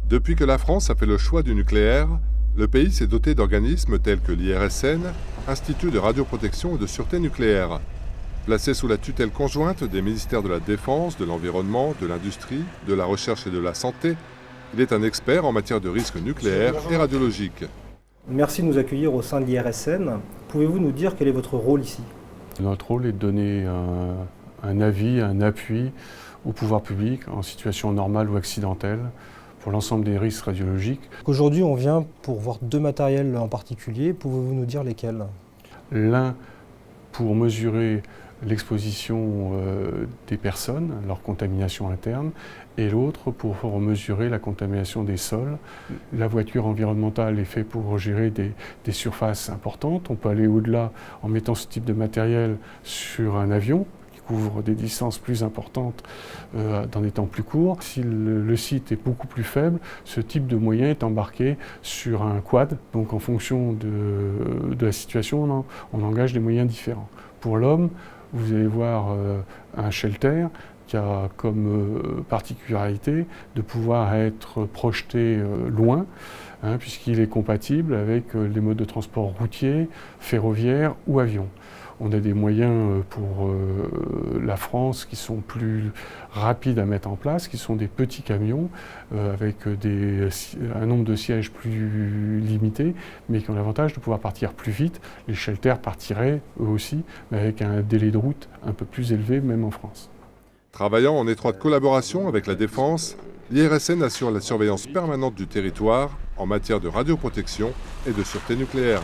Depuis que la France a fait le choix du nucléaire, le pays s'est doté d'organismes tels que l'IRSN, Institut de radioprotection et de sûreté nucléaire. Placé sous la tutelle conjointe des ministères de la Défense, de l'Environnement, de l'Industrie, de la Recherche et de la Santé, il est un expert en matière de risques nucléaires et radiologiques. Merci de nous accueillir au sein de l'IRSN. Pouvez-vous nous dire quel est votre rôle ici? Notre rôle est de donner un avis, un appui au pouvoir public en situation normale ou accidentelle pour l'ensemble des risques radiologiques. Aujourd'hui, on vient pour voir deux matériels en particulier. Pouvez-vous nous dire lesquels? L'un pour mesurer l'exposition des personnes, leur contamination interne, et l'autre pour mesurer la contamination des sols. La voiture environnementale est faite pour gérer des surfaces importantes. On peut aller au-delà en mettant ce type de matériel sur un avion qui couvre des distances plus importantes dans des temps plus courts. Si le site est beaucoup plus faible, ce type de moyen est embarqué sur un quad. Donc en fonction de la situation, on engage des moyens différents. Pour l'homme, vous allez voir un shelter qui a comme particularité de pouvoir être projeté loin, puisqu'il est compatible avec les modes de transport routier, ferroviaire ou avion. On a des moyens pour la France qui sont plus rapides à mettre en place, qui sont des petits camions avec un nombre de sièges plus limité, mais qui ont l'avantage de pouvoir partir plus vite. Les shelters partiraient eux aussi, mais avec un délai de route un peu plus élevé, même en France. Travaillant en étroite collaboration avec la Défense, l'IRSN assure la surveillance permanente du territoire en matière de radioprotection et de sûreté nucléaire.